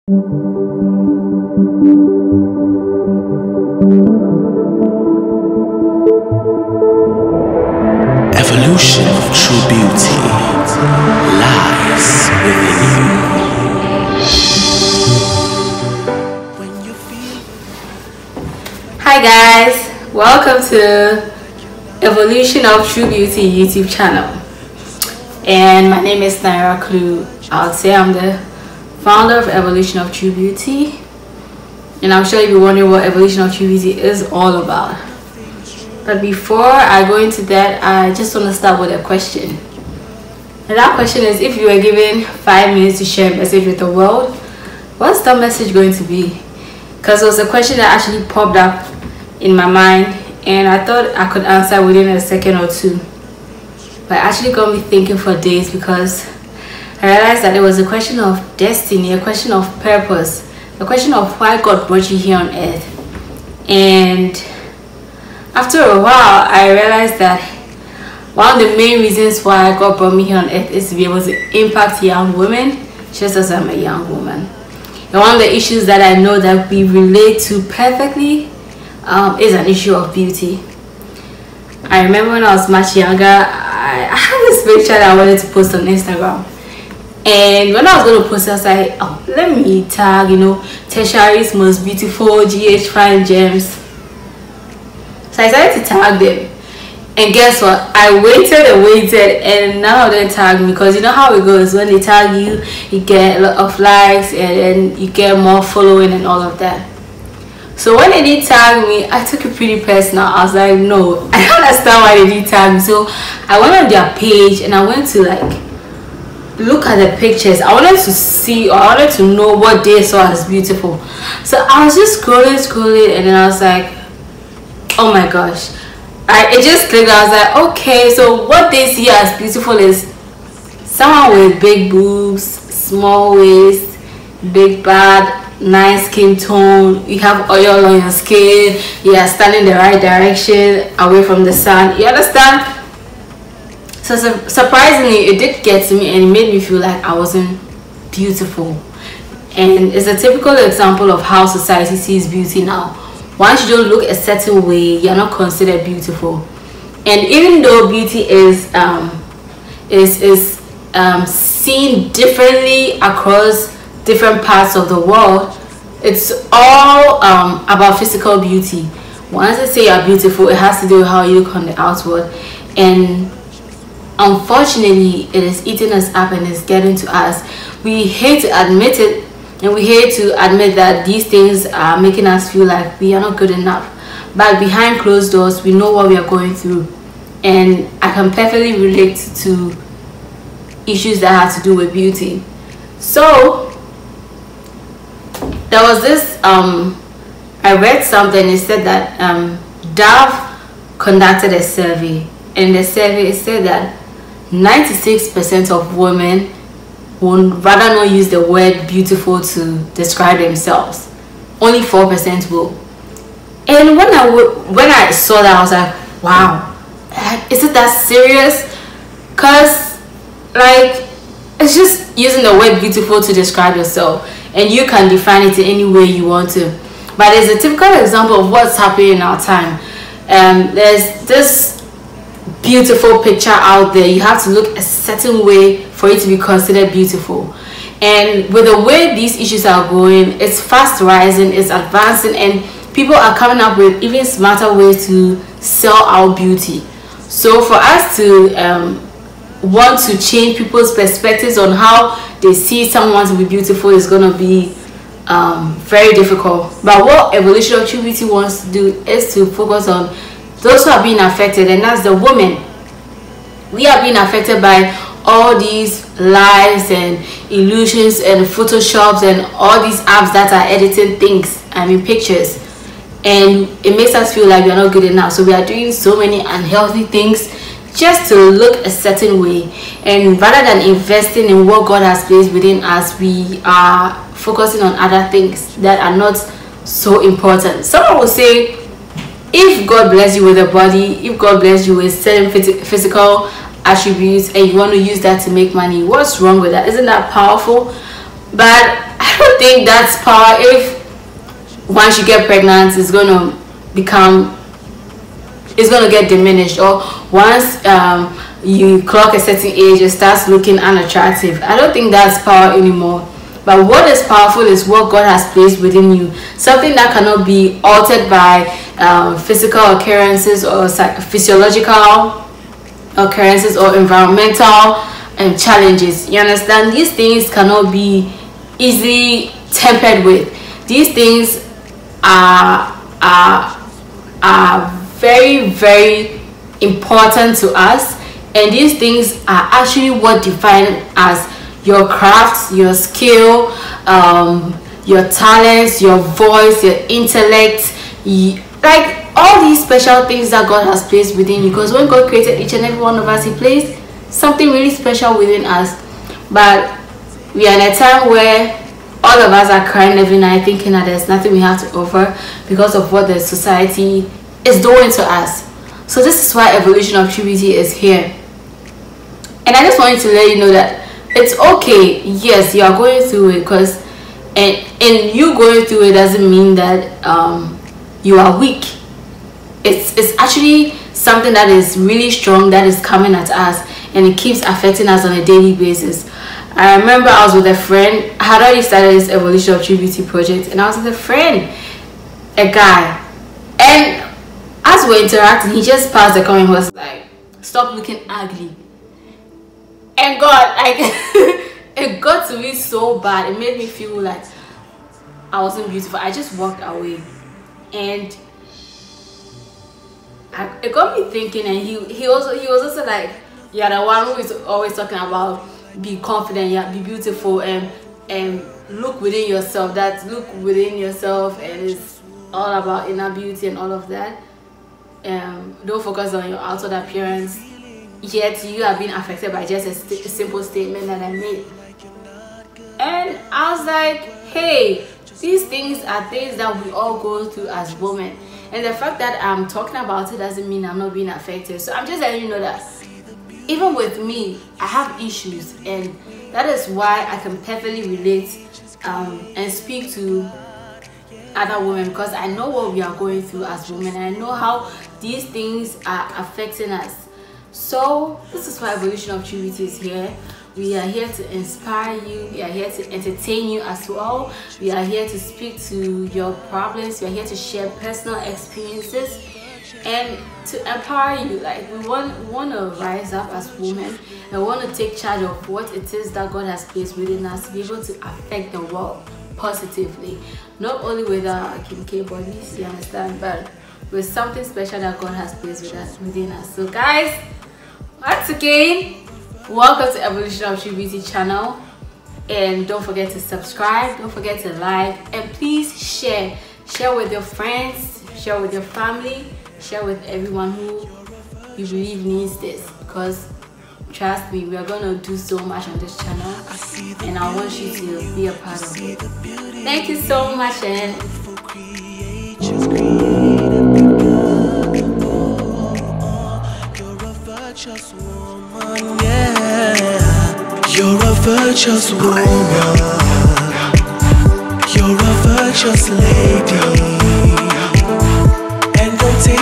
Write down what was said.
Evolution of true beauty lies within you. Hi guys, welcome to Evolution of True Beauty YouTube channel. And my name is Naira Clue. I'll say I'm the founder of Evolution of True Beauty. And I'm sure you'll be wondering what Evolution of True Beauty is all about. But before I go into that, I just want to start with a question. And that question is, if you were given 5 minutes to share a message with the world, what's that message going to be? Because it was a question that actually popped up in my mind, and I thought I could answer within a second or two. But it actually got me thinking for days, because I realized that it was a question of destiny, a question of purpose, a question of why God brought you here on earth. And after a while, I realized that one of the main reasons why God brought me here on earth is to be able to impact young women, just as I'm a young woman. And one of the issues that I know that we relate to perfectly is an issue of beauty. I remember when I was much younger, I had this picture that I wanted to post on Instagram. And when I was going to post it, I was like, oh, let me tag, Tertiary's most beautiful GH fine gems. So I decided to tag them. And guess what? I waited and waited, and none of them tagged me, because you know how it goes. When they tag you, you get a lot of likes and you get more following and all of that. So when they did tag me, I took it pretty personal. I was like, no, I don't understand why they did tag me. So I went on their page and I went to look at the pictures. I wanted to see, or I wanted to know what they saw as beautiful. So I was just scrolling, and then I was like, oh my gosh. It just clicked. I was like, okay, so what they see as beautiful is someone with big boobs, small waist, big butt, nice skin tone, you have oil on your skin, you are standing the right direction, away from the sun. You understand? So surprisingly, it did get to me, and it made me feel like I wasn't beautiful. And it's a typical example of how society sees beauty now. Once you don't look a certain way, you're not considered beautiful. And even though beauty is seen differently across different parts of the world, it's all about physical beauty. Once they say you're beautiful, it has to do with how you look on the outward. And unfortunately, it is eating us up and it's getting to us. We hate to admit it, and we hate to admit that these things are making us feel like we are not good enough. But behind closed doors, we know what we are going through. And I can perfectly relate to issues that have to do with beauty. So there was this, I read something. It said that Dove conducted a survey. And the survey said that 96% of women would rather not use the word beautiful to describe themselves. Only 4% will. And when I saw that, I was like, wow, is it that serious? Because it's just using the word beautiful to describe yourself, and you can define it in any way you want to. But there's a typical example of what's happening in our time. There's this beautiful picture out there. You have to look a certain way for it to be considered beautiful. And with the way these issues are going, it's fast rising, it's advancing, and people are coming up with even smarter ways to sell our beauty. So for us to want to change people's perspectives on how they see someone to be beautiful is going to be very difficult. But what Evolution of True Beauty wants to do is to focus on those who are being affected, and that's the women. We are being affected by all these lies and illusions and photoshops and all these apps that are editing things, pictures, and it makes us feel like we are not good enough. So we are doing so many unhealthy things just to look a certain way, and rather than investing in what God has placed within us, we are focusing on other things that are not so important. Someone will say, if God bless you with a body, if God bless you with certain physical attributes, and you want to use that to make money, what's wrong with that? Isn't that powerful? But I don't think that's power if once you get pregnant it's gonna get diminished, or once you clock a certain age it starts looking unattractive. I don't think that's power anymore. But what is powerful is what God has placed within you, something that cannot be altered by physical occurrences or physiological occurrences or environmental challenges. You understand? These things cannot be easily tempered with. These things are very, very important to us, and these things are actually what define us: your crafts, your skill, your talents, your voice, your intellect, like all these special things that God has placed within you. Because when God created each and every one of us, He placed something really special within us. But we are in a time where all of us are crying every night thinking that there's nothing we have to offer because of what the society is doing to us. So this is why Evolution of True Beauty is here. And I just wanted to let you know that it's okay. Yes, you are going through it, because and you going through it doesn't mean that you are weak. It's actually something that is really strong, that is coming at us, and it keeps affecting us on a daily basis. I remember I was with a friend. I had already started this Evolution of True Beauty project, and I was with a friend, a guy, and as we were interacting, he just passed the comment and was like, "Stop looking ugly." And God, like, it got to me so bad. It made me feel like I wasn't beautiful. I just walked away, and it got me thinking. And he was also like, "You're the one who is always talking about be confident, yeah, be beautiful, and look within yourself. Look within yourself, and it's all about inner beauty and all of that. Don't focus on your outward appearance. Yet you are being affected by just a simple statement that I made." And I was like, hey, these things are things that we all go through as women, and the fact that I'm talking about it doesn't mean I'm not being affected. So I'm just letting you know that even with me, I have issues, and that is why I can perfectly relate and speak to other women, because I know what we are going through as women, and I know how these things are affecting us. So this is why Evolution of True Beauty is here. We are here to inspire you. We are here to entertain you as well. We are here to speak to your problems. We are here to share personal experiences and to empower you. Like, we want to rise up as women, and want to take charge of what it is that God has placed within us to be able to affect the world positively, not only with our Kim K bodies, you understand, but with something special that God has placed within us. So guys, once again, welcome to Evolution of True Beauty channel, and don't forget to subscribe, don't forget to like, and please share with your friends, share with your family, share with everyone who you believe needs this, because trust me, we are going to do so much on this channel, and I want you to be a part of it. Thank you so much, and you're a virtuous woman, you're a virtuous lady, and don't take